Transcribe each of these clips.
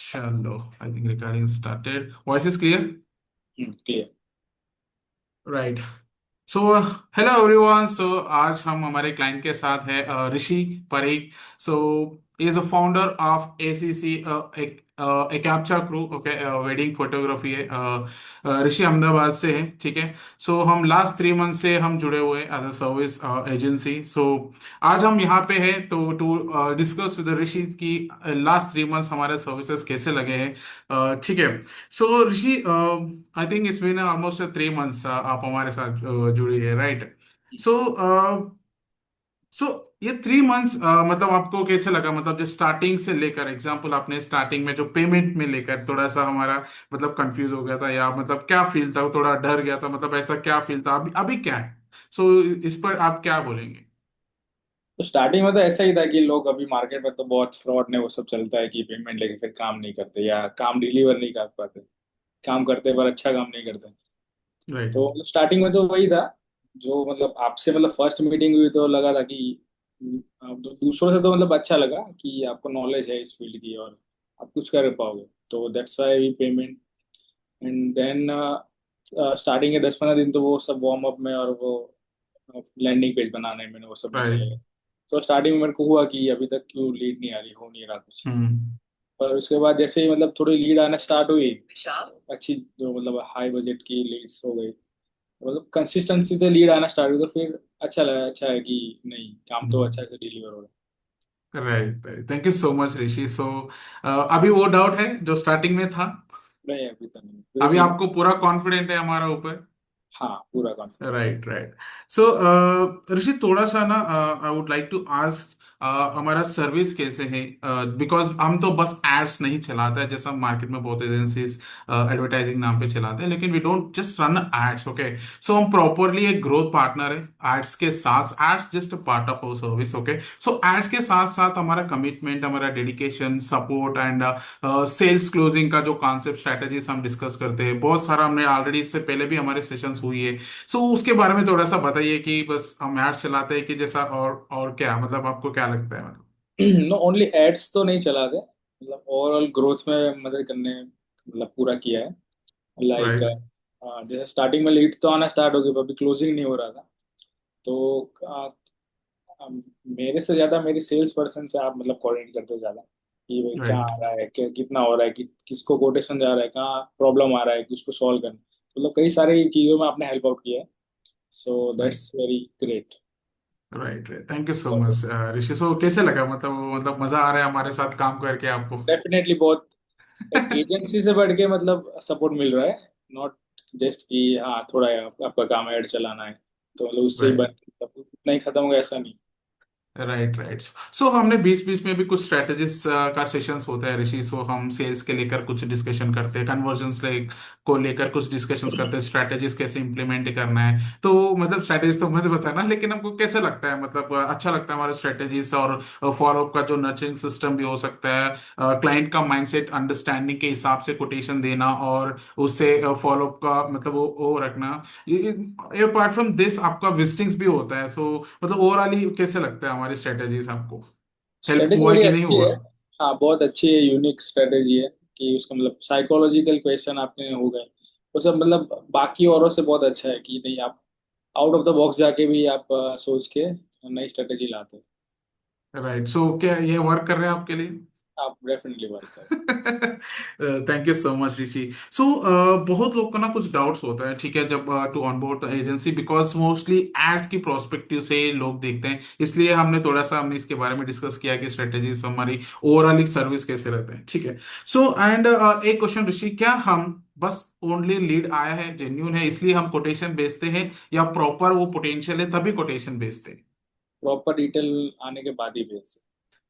चलो, I think recording started. Voice is clear. Clear. Right. So hello everyone. So आज हम हमारे client के साथ है Rishi Parikh. So is a founder of ACC, एक Capture Crew. Okay, wedding photography है। ऋषि अहमदाबाद से है, ठीक है। सो हम लास्ट 3 मंथ से हम जुड़े हुए एज अ सर्विस एजेंसी। सो आज हम यहाँ पे हैं तो टू डिस्कस विद ऋषि की लास्ट 3 मंथ्स हमारे सर्विसेज कैसे लगे हैं। ठीक है। So Rishi, I think it's been almost 3 months आप हमारे साथ जुड़ी है, राइट? सो सो ये 3 मंथ्स मतलब आपको कैसे लगा? मतलब जो स्टार्टिंग से लेकर एग्जाम्पल, आपने स्टार्टिंग में जो पेमेंट में लेकर थोड़ा सा हमारा मतलब कंफ्यूज हो गया था, या मतलब क्या फील था, थोड़ा डर गया था, मतलब ऐसा क्या फील था? अभी अभी क्या है? सो इस पर आप क्या बोलेंगे? तो स्टार्टिंग में तो ऐसा ही था कि लोग अभी मार्केट में तो बहुत फ्रॉड ने वो सब चलता है कि पेमेंट लेके फिर काम नहीं करते या काम डिलीवर नहीं कर पाते। काम करते पर अच्छा काम नहीं करते। राइट। तो मतलब स्टार्टिंग में तो वही था। जो मतलब आपसे मतलब फर्स्ट मीटिंग हुई तो लगा था कि आप दूसरों से तो मतलब अच्छा लगा कि आपको नॉलेज है इस फील्ड की और आप कुछ कर पाओगे। तो that's why payment. And then starting के 10-15 दिन तो वो सब वार्म अप में और वो लैंडिंग पेज बनाने में वो सब में चले राइट। गए। तो स्टार्टिंग में मेरे को हुआ कि अभी तक क्यों लीड नहीं आ रही, हो नहीं रहा कुछ। हम्म। पर उसके बाद जैसे ही मतलब थोड़ी लीड आना स्टार्ट हुई, अच्छी जो मतलब हाई बजट की लीड्स हो गई, मतलब कंसिस्टेंसी से लीड आना स्टार्ट हुई तो फिर अच्छा लगा। अच्छा है कि नहीं, काम तो अच्छा से डिलीवर हो रहा right, right, thank you so much Rishi. So अभी वो डाउट है जो स्टार्टिंग में था, है। नहीं, अभी तो नहीं, फिर अभी भी आपको पूरा कॉन्फिडेंट है हमारा ऊपर? हाँ, पूरा confident. Right, right. So Rishi, थोड़ा सा ना I would like to ask, हमारा सर्विस कैसे है? बिकॉज हम तो बस एड्स नहीं चलाते हैं जैसा मार्केट में बहुत एजेंसीज एडवर्टाइजिंग नाम पे चलाते हैं, लेकिन we don't just run ads, okay. So हम प्रॉपरली एक ग्रोथ पार्टनर है एड्स के साथ। Ads just a part of our service, okay. So ads के साथ साथ हमारा कमिटमेंट, हमारा dedication, support and sales closing का जो कॉन्सेप्ट स्ट्रेटेजीज हम डिस्कस करते हैं, बहुत सारा हमने ऑलरेडी, इससे पहले भी हमारे सेशंस हुई है। सो उसके बारे में थोड़ा सा बताइए कि बस हम एड्स चलाते हैं कि जैसा, और क्या मतलब आपको क्या लगता है मतलब? नो, ओनली एड्स तो नहीं चलाते, मतलब ओवरऑल ग्रोथ में मदद करने मतलब पूरा किया है। Like right. जैसे स्टार्टिंग में लीड तो आना स्टार्ट हो गई पर अभी क्लोजिंग नहीं हो रहा था। तो मेरे से ज्यादा मेरी सेल्स पर्सन से आप मतलब कोऑर्डिनेट करते हो ज्यादा कि भाई क्या राइट। आ रहा है, क्या कितना हो रहा है, कि किसको कोटेशन जा रहा है, कहाँ प्रॉब्लम आ रहा है, किसको सॉल्व करना। मतलब कई सारी चीजों में आपने हेल्प आउट किया है। So right. That's very great. Right, right, thank you so much Rishi. So कैसे लगा, मतलब मजा आ रहा है हमारे साथ काम करके आपको? डेफिनेटली बहुत, एक एजेंसी से बढ़ के मतलब सपोर्ट मिल रहा है। नॉट जस्ट कि हाँ थोड़ा आपका काम ऐड चलाना है तो मतलब उससे ही राइट। बन मतलब उतना ही खत्म हो गया, ऐसा नहीं। Right, right. सो हमने बीच बीच में भी कुछ स्ट्रेटेजीज का सेशंस होता है ऋषि। सो हम सेल्स के लेकर कुछ डिस्कशन करते हैं, कन्वर्जन्स को लेकर कुछ डिस्कशंस करते हैं, स्ट्रेटेजीज कैसे इंप्लीमेंट करना है। तो मतलब स्ट्रेटेजीज तो मत बताना, लेकिन हमको कैसे लगता है, मतलब अच्छा लगता है हमारे स्ट्रेटेजीज, और फॉलोअप का जो नर्चरिंग सिस्टम भी हो सकता है, क्लाइंट का माइंडसेट अंडरस्टैंडिंग के हिसाब से कोटेशन देना, और उससे फॉलोअप का मतलब वो रखना। अपार्ट फ्रॉम दिस आपका विजिटिंग्स भी होता है। सो मतलब ओवरऑल कैसे लगता है हमारी स्ट्रेटेजीज आपको? हेल्प स्ट्रेटेजी हुआ है बड़ी कि नहीं अच्छी हुआ? है। हाँ, बहुत अच्छी है, यूनिक स्ट्रेटेजी है कि उसका मतलब साइकोलॉजिकल क्वेश्चन आपके हो गए वो सब, मतलब बाकी औरों से बहुत अच्छा है कि नहीं आप आउट ऑफ द बॉक्स जाके भी आप सोच के नई स्ट्रेटेजी लाते हो। राइट। सो क्या ये वर्क कर रहे हैं आपके लिए? आप डेफिनेटली वर्क करो। Thank you so much Rishi. सो बहुत लोग का ना कुछ डाउट्स होता है, ठीक है, जब to onboard the agency, because mostly ads की प्रोस्पेक्टिव से लोग देखते हैं, इसलिए हमने इसके बारे में डिस्कस किया कि स्ट्रेटेजीज हमारी ओवरऑल सर्विस कैसे रहते हैं, ठीक है। सो एंड एक क्वेश्चन ऋषि, क्या हम बस ओनली लीड आया है, जेन्यून है, इसलिए हम कोटेशन बेचते हैं, या प्रॉपर वो पोटेंशियल है तभी कोटेशन बेचते हैं? प्रॉपर डिटेल आने के बाद ही भेज सकते।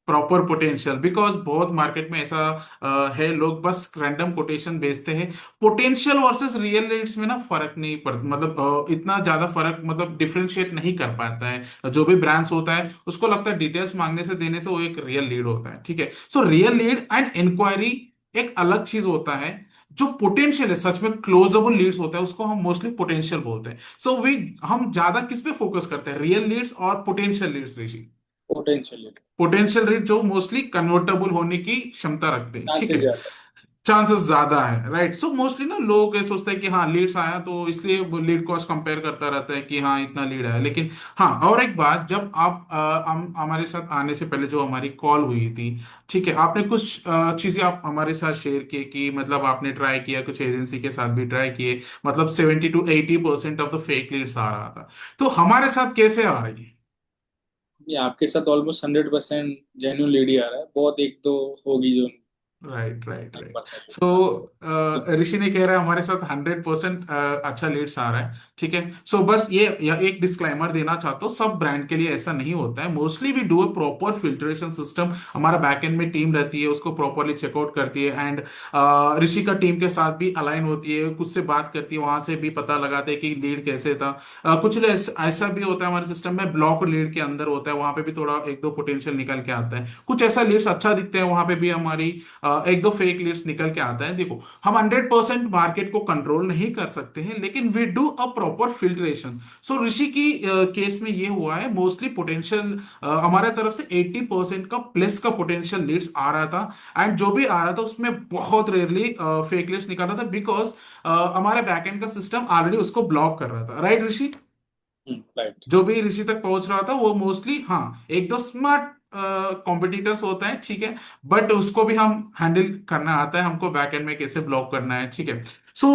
प्रॉपर पोटेंशियल, बिकॉज बहुत मार्केट में ऐसा है, लोग बस रैंडम कोटेशन बेचते हैं। पोटेंशियल वर्सेस रियल लीड्स में ना फर्क नहीं पड़ता, मतलब इतना ज्यादा फर्क मतलब डिफरेंशिएट नहीं कर पाता है। जो भी ब्रांड्स होता है उसको लगता है डिटेल्स मांगने से देने से वो एक रियल लीड होता है, ठीक है। So real lead and inquiry एक अलग चीज होता है। जो पोटेंशियल है, सच में क्लोजेबल लीड्स होता है, उसको हम मोस्टली पोटेंशियल बोलते हैं। सो वी हम ज्यादा किस पे फोकस करते हैं, रियल लीड्स और पोटेंशियल लीड्स ऋषि? पोटेंशियल पोटेंशियल रेट जो मोस्टली कन्वर्टेबल होने की क्षमता रखते हैं, ठीक चांसेस है। ज्यादा चांसेस ज्यादा है, राइट। सो मोस्टली ना लोग ये सोचते हैं कि हाँ लीड्स आया तो इसलिए वो लीड कॉस्ट कंपेयर करता रहता है कि हाँ इतना लीड आया। लेकिन हाँ, और एक बात, जब आप हम हमारे साथ आने से पहले जो हमारी कॉल हुई थी, ठीक है, आपने कुछ चीजें आप हमारे साथ शेयर की कि मतलब आपने ट्राई किया, कुछ एजेंसी के साथ भी ट्राई किए, मतलब 70 to 80% of the fake leads आ रहा था। तो हमारे साथ कैसे आ रही है? ये आपके साथ ऑलमोस्ट 100% जेन्यून लेडी आ रहा है, बहुत एक तो होगी जो राइट, राइट, राइट। 10% सो होगा। ऋषि ने कह रहा है हमारे साथ 100% अच्छा लीड्स आ रहा है, ठीक है। सो बस ये एक डिस्क्लेमर देना चाहता हूँ, सब ब्रांड के लिए ऐसा नहीं होता है। Mostly we do a proper filtration system, हमारा बैकएंड में टीम रहती है, उसको प्रॉपरली चेकआउट करती है, एंड ऋषि का टीम के साथ भी अलाइन होती है, कुछ से बात करती है, वहां से भी पता लगाते हैं कि लीड कैसे था। कुछ ऐसा भी होता है हमारे सिस्टम में, ब्लॉक लीड के अंदर होता है, वहां पे भी थोड़ा एक दो पोटेंशियल निकल के आता है, कुछ ऐसा लीड्स अच्छा दिखते हैं, वहां पे भी हमारी एक दो फेक लीड्स निकल के आता है। देखो, हम 100% मार्केट को कंट्रोल नहीं कर सकते हैं, लेकिन we do a proper filtration. So Rishi की केस में ये हुआ है, मोस्टली पोटेंशियल हमारे तरफ से 80% का प्लस का पोटेंशियल लीड्स आ रहा था, एंड जो भी आ रहा था उसमें बहुत रेयरली फेक लीड्स निकल रहा था, बिकॉज हमारे बैकएंड का सिस्टम ऑलरेडी उसको ब्लॉक कर रहा था, राइट ऋषि? राइट। जो भी ऋषि तक पहुंच रहा था वो मोस्टली, हाँ, एक दो स्मार्ट कॉम्पिटिटर्स होता है, ठीक है, बट उसको भी हम हैंडल करना आता है हमको, बैकएंड में कैसे ब्लॉक करना है, ठीक है। सो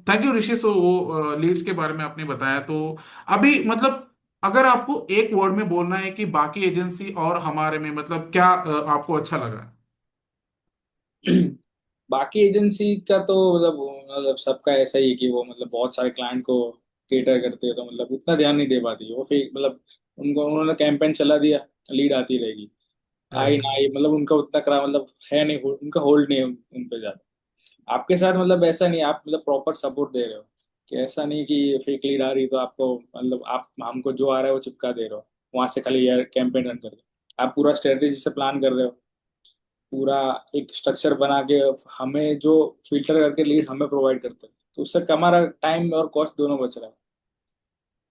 थैंक यू ऋषि। सो वो लीड्स के बारे में आपने बताया, तो अभी मतलब अगर आपको एक वर्ड में बोलना है कि बाकी एजेंसी और हमारे में मतलब क्या आपको अच्छा लगा? बाकी एजेंसी का तो मतलब सबका ऐसा ही है कि वो मतलब बहुत सारे क्लाइंट को केटर करते हैं, तो मतलब उतना ध्यान नहीं दे पाती वो फिर मतलब उनको उन्होंने कैंपेन चला दिया, लीड आती रहेगी। आई राइट, ना आई मतलब उनका उतना करा मतलब है नहीं, उनका होल्ड नहीं है उन पे ज्यादा। आपके साथ मतलब ऐसा नहीं, आप मतलब प्रॉपर सपोर्ट दे रहे हो, कि ऐसा नहीं कि फेक लीड आ रही तो आपको मतलब आप हमको जो आ रहा है वो चिपका दे रहे हो, वहां से खाली यार कैंपेन रन कर दो। आप पूरा स्ट्रेटेजी से प्लान कर रहे हो, पूरा एक स्ट्रक्चर बना के हमें जो फिल्टर करके लीड हमें प्रोवाइड करते हैं, तो उससे हमारा टाइम और कॉस्ट दोनों बच रहा है।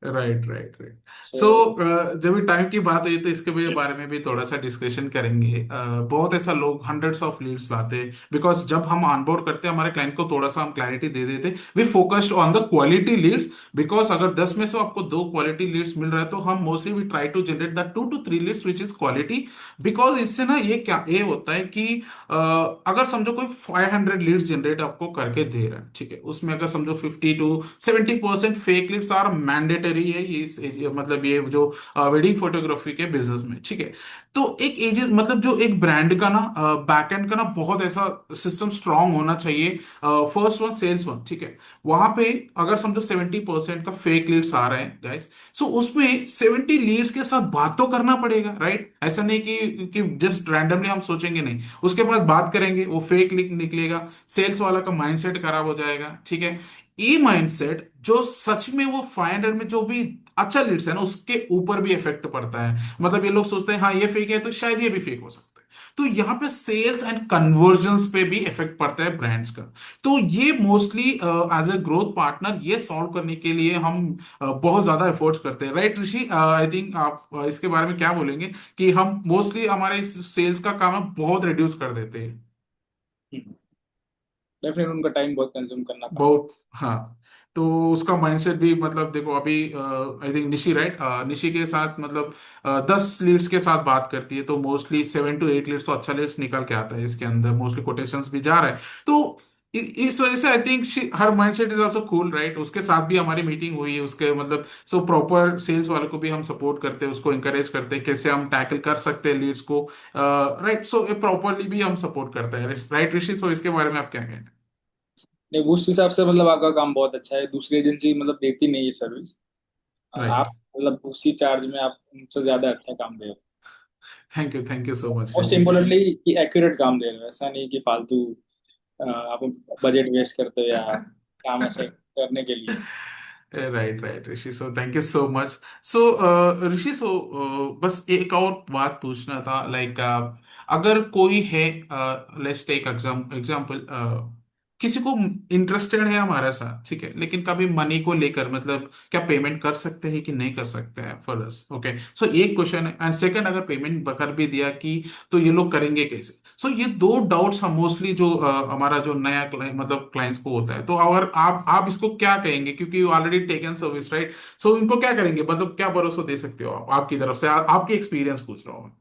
Right, right, right. So so जब भी टाइम की बात हुई तो इसके भी बारे में भी थोड़ा सा डिस्कशन करेंगे। बहुत ऐसा लोग हंड्रेड्स ऑफ लीड्स लाते हैं, बिकॉज जब हम ऑनबोर्ड करते हैं हमारे क्लाइंट को, थोड़ा सा हम क्लैरिटी दे देते, we focused on the quality leads. Because अगर 10 में से आपको दो क्वालिटी लीड्स मिल रहा है तो हम mostly we try to generate the 2 to 3 leads which is quality. Because इससे ना ये क्या ये होता है कि अगर समझो कोई 500 लीड्स जनरेट आपको करके दे रहा है, ठीक है, उसमें अगर समझो 50 to 70% fake leads are mandatory है, ये मतलब ये जो वेडिंग फोटोग्राफी के बिजनेस में, ठीक है। तो एक एजेंट मतलब जो एक ब्रांड का ना बैकएंड का ना बहुत ऐसा सिस्टम स्ट्रांग होना चाहिए। फर्स्ट वन सेल्स वन, ठीक है, वहां पे अगर समझो 70% का फेक लीड्स आ रहे हैं गाइस, सो उसमें 70 लीड्स के साथ बात तो करना पड़ेगा, राइट? ऐसा नहीं कि जस्ट रैंडमली हम सोचेंगे, नहीं, उसके बाद बात करेंगे वो फेक लिंक निकलेगा, सेल्स वाला का माइंडसेट खराब हो जाएगा, ठीक है। ये माइंडसेट जो सच में वो 500 में जो भी अच्छा लीड्स है ना उसके ऊपर भी इफेक्ट पड़ता है, मतलब ये लोग सोचते हैं हाँ ये फेक है तो शायद ये भी फेक हो सकता है। तो यहाँ पे सेल्स एंड कन्वर्जन्स पे भी इफेक्ट पड़ता है ब्रांड्स का। तो ये mostly as a growth partner ये सॉल्व करने के लिए हम बहुत ज्यादा एफर्ट्स करते हैं, राइट ऋषि? आई थिंक आप इसके बारे में क्या बोलेंगे कि हम मोस्टली हमारे सेल्स का काम हम बहुत रिड्यूस कर देते हैं। डेफिनेट उनका टाइम बहुत कंज्यूम करना काम। बहुत, हाँ। तो उसका माइंडसेट भी मतलब देखो अभी I think Nishi, right, Nishi के साथ मतलब 10 लीड्स के साथ बात करती है तो मोस्टली 7 to 8 लीड्स तो अच्छा लीड्स निकल के आता है, इसके अंदर मोस्टली कोटेशंस भी जा रहा है। तो इस वजह से I think her mindset is also cool, right? उसके साथ भी हमारी मीटिंग हुई, उसके मतलब सो प्रॉपर सेल्स वाले को भी हम सपोर्ट करते हैं, उसको इंकरेज करते हैं कैसे हम टैकल कर सकते हैं लीड्स को, राइट? सो प्रॉपरली भी हम सपोर्ट करते हैं, राइट ऋषि? सो इसके बारे में आप क्या कहेंगे? नहीं, उस हिसाब से मतलब आपका काम बहुत अच्छा है, दूसरी एजेंसी मतलब देती नहीं ये सर्विस। राइट। आप मतलब उसी चार्ज में आप उनसे ज्यादा अच्छा काम दे रहे हो। Thank you so much most Rishi. Importantly कि एक्यूरेट काम दे रहे हो, ऐसा नहीं कि फालतू आप बजट वेस्ट करते हो या काम ऐसे करने के लिए। Right, right Rishi, so thank you so much. So Rishi, so बस एक और बात पूछना था, लाइक अगर कोई है, लेट्स टेक एग्जाम्पल, किसी को इंटरेस्टेड है हमारे साथ, ठीक है, लेकिन कभी मनी को लेकर मतलब क्या पेमेंट कर सकते हैं कि नहीं कर सकते हैं फॉर अस, ओके। सो एक क्वेश्चन है, एंड सेकंड, अगर पेमेंट कर भी दिया कि तो ये लोग करेंगे कैसे। सो ये दो डाउट्स हम मोस्टली जो हमारा जो नया मतलब क्लाइंट्स को होता है। तो अगर आप इसको क्या कहेंगे, क्योंकि you already taken service, right. So इनको क्या करेंगे, मतलब क्या भरोसा दे सकते हो आप, आपकी तरफ से आपकी एक्सपीरियंस पूछ रहा हूँ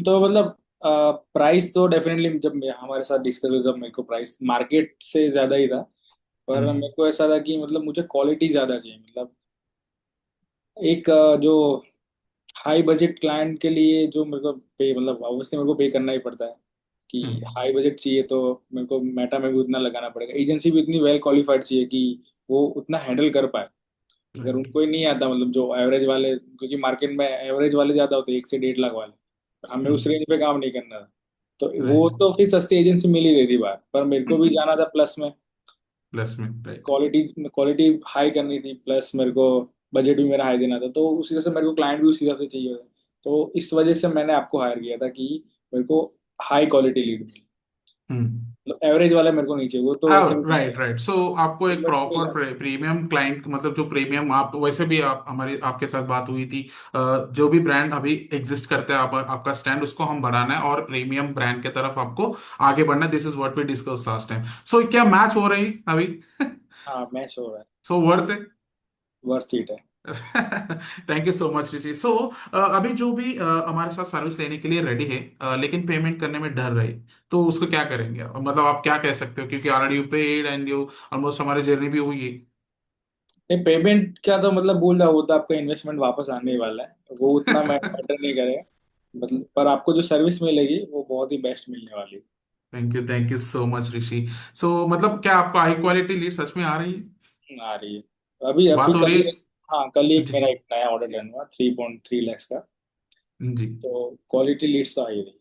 तो मतलब प्राइस तो डेफिनेटली जब हमारे साथ डिस्कस हुआ तब मेरे को प्राइस मार्केट से ज़्यादा ही था। पर मैं। मेरे को ऐसा था कि मतलब मुझे क्वालिटी ज़्यादा चाहिए। मतलब एक जो हाई बजट क्लाइंट के लिए जो मेरे को पे मतलब ऑब्वियसली मेरे को पे करना ही पड़ता है कि हम्म। हाई बजट चाहिए तो मेरे को मेटा में भी उतना लगाना पड़ेगा। एजेंसी भी इतनी वेल क्वालिफाइड चाहिए कि वो उतना हैंडल कर पाए। अगर राइट। उनको ही नहीं आता मतलब जो एवरेज वाले, क्योंकि मार्केट में एवरेज वाले ज़्यादा होते हैं 1 से 1.5 लाख वाले, हमें उस हम्म। रेंज पे काम नहीं करना था। तो वो राइट। तो फिर सस्ती एजेंसी मिल ही रही थी बाहर, पर मेरे को भी जाना था प्लस में। प्लस में, राइट। क्वालिटी क्वालिटी हाई करनी थी, प्लस मेरे को बजट भी मेरा हाई देना था, तो उसी हिसाब से मेरे को क्लाइंट भी उसी हिसाब से चाहिए होता। तो इस वजह से मैंने आपको हायर किया था कि मेरे को हाई क्वालिटी लीड मिले। हम्म। मतलब एवरेज वाला मेरे को नहीं चाहिए, वो तो वैसे भी राइट, राइट। सो आपको एक बट प्रॉपर मिला। प्रीमियम क्लाइंट, मतलब जो प्रीमियम, आप वैसे भी आप हमारी आपके साथ बात हुई थी, जो भी ब्रांड अभी एग्जिस्ट करते हैं, आपका स्टैंड उसको हम बढ़ाना है और प्रीमियम ब्रांड के तरफ आपको आगे बढ़ना है। This is what we discuss last time. So क्या मैच हो रही अभी हाँ, मैच हो रहा है। सो वर्थ है वर्थ इट है। Thank you so much Rishi. So अभी जो भी हमारे साथ सर्विस लेने के लिए रेडी है, लेकिन पेमेंट करने में डर रहे, तो उसको क्या करेंगे मतलब आप क्या कह सकते हो, क्योंकि already you paid and you almost हमारी जर्नी भी हुई है। नहीं, पेमेंट क्या तो मतलब बोल रहा, वो तो आपका इन्वेस्टमेंट वापस आने ही वाला है, वो उतना मैटर नहीं करेगा। मतलब पर आपको जो सर्विस मिलेगी वो बहुत ही बेस्ट मिलने वाली thank you so much Rishi. सो मतलब क्या आपको हाई क्वालिटी लीड सच में आ रही है, आ रही है। अभी बात अभी हो कल रही ही, है हाँ कल ही जी। मेरा एक नया ऑर्डर डन हुआ 3.3 लाख का। जी। तो क्वालिटी लीड्स तो आ ही रही।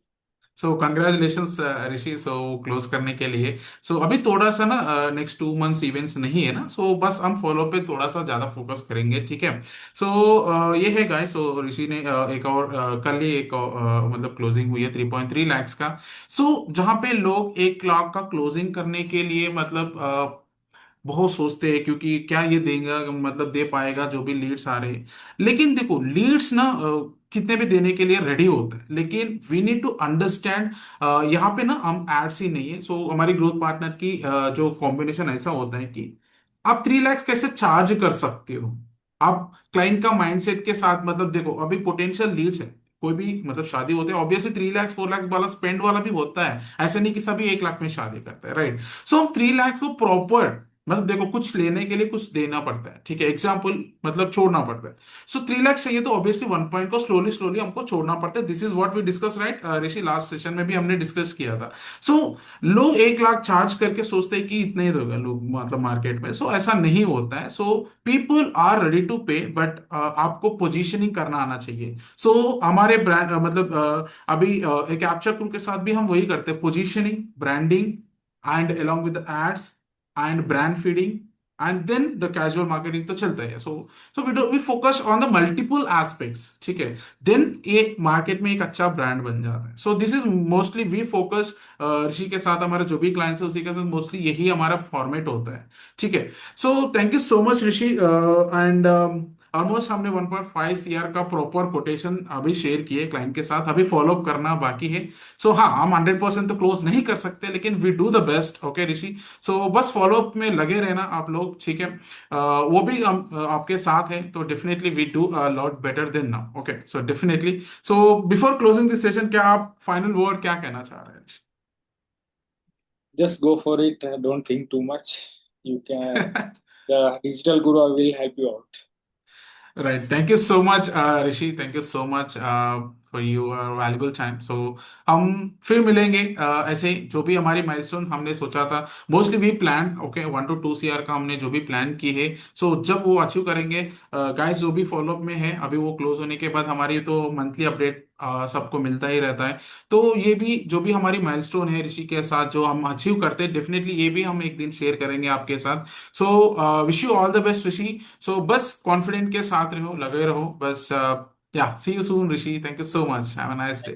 सो कंग्रेचुलेशंस ऋषि, सो क्लोज करने के लिए। सो अभी थोड़ा सा ना नेक्स्ट 2 मंथ्स इवेंट्स नहीं है ना, सो बस हम फॉलो पे थोड़ा सा ज्यादा फोकस करेंगे, ठीक है। सो ये है गाइस। सो ऋषि ने एक और कल ही एक मतलब क्लोजिंग हुई है 3.3 lakhs का। सो जहाँ पे लोग 1 लाख का क्लोजिंग करने के लिए मतलब बहुत सोचते हैं, क्योंकि क्या ये देगा, मतलब दे पाएगा जो भी लीड्स आ रहे हैं। लेकिन देखो लीड्स ना कितने भी देने के लिए रेडी होता है, लेकिन वी नीड टू अंडरस्टैंड यहाँ पे ना हम एड्स ही नहीं है। सो हमारी ग्रोथ पार्टनर की जो कॉम्बिनेशन ऐसा होता है कि आप 3 lakhs कैसे चार्ज कर सकते हो। आप क्लाइंट का माइंडसेट के साथ, मतलब देखो अभी पोटेंशियल लीड्स है, कोई भी मतलब शादी होते हैं ऑब्वियसली 3 lakhs 4 lakhs वाला स्पेंड वाला भी होता है, ऐसा नहीं कि सभी 1 लाख में शादी करते हैं, राइट। सो हम 3 lakhs को प्रॉपर, मतलब देखो कुछ लेने के लिए कुछ देना पड़ता है, ठीक है, एग्जाम्पल मतलब छोड़ना पड़ता है। सो 3 lakhs चाहिए तो ऑब्वियसली 1 पॉइंट को स्लोली स्लोली हमको छोड़ना पड़ता है। This is what we discuss, right Rishi, last session में भी हमने डिस्कस किया था। सो लोग 1 लाख चार्ज करके सोचते हैं कि इतने ही दोगे लोग, मतलब मार्केट में। सो ऐसा नहीं होता है। So people are ready to pay, but आपको पोजीशनिंग करना आना चाहिए। सो हमारे ब्रांड मतलब अभी एक कैप्चर क्रू के साथ भी हम वही करते हैं, positioning, branding and along with the ads and brand feeding and then the casual marketing तो चलता है। So we focus on the multiple aspects, ठीक है। देन एक मार्केट में एक अच्छा ब्रांड बन जाता है। So this is mostly we focus, Rishi के साथ हमारे जो भी क्लाइंट्स है उसी के साथ मोस्टली यही हमारा फॉर्मेट होता है, ठीक है। सो thank you so much Rishi, and almost हमने 1.5 CR का प्रॉपर कोटेशन अभी शेयर किए क्लाइंट के साथ, अभी फॉलो अप करना बाकी है। सो हाँ, हम 100% तो क्लोज नहीं कर सकते, लेकिन we do the best, okay Rishi. So बस फॉलो अप में लगे रहना आप लोग, ठीक है। वो भी हम आपके साथ हैं, तो definitely we do lot better than now, okay. So definitely, so before closing this session, क्या आप फाइनल वर्ड क्या कहना चाह रहे just go for it, don't think too much. You can, हैं the Digital Guru will help you out. Right, thank you so much Rishi, thank you so much for your valuable time. So हम फिर मिलेंगे ऐसे ही, जो भी हमारी milestone हमने सोचा था, mostly we plan, okay, 1 to 2 CR का हमने जो भी प्लान की है। सो जब वो अचीव करेंगे, गाइस जो भी फॉलोअप में है अभी, वो क्लोज होने के बाद हमारी तो मंथली अपडेट सबको मिलता ही रहता है। तो ये भी जो भी हमारी माइलस्टोन है ऋषि के साथ जो हम अचीव करते हैं, डेफिनेटली ये भी हम एक दिन शेयर करेंगे आपके साथ। So wish you all the best Rishi. So बस कॉन्फिडेंट के साथ रहो, लगे रहो बस। या see you soon Rishi, thank you so much, have a nice day.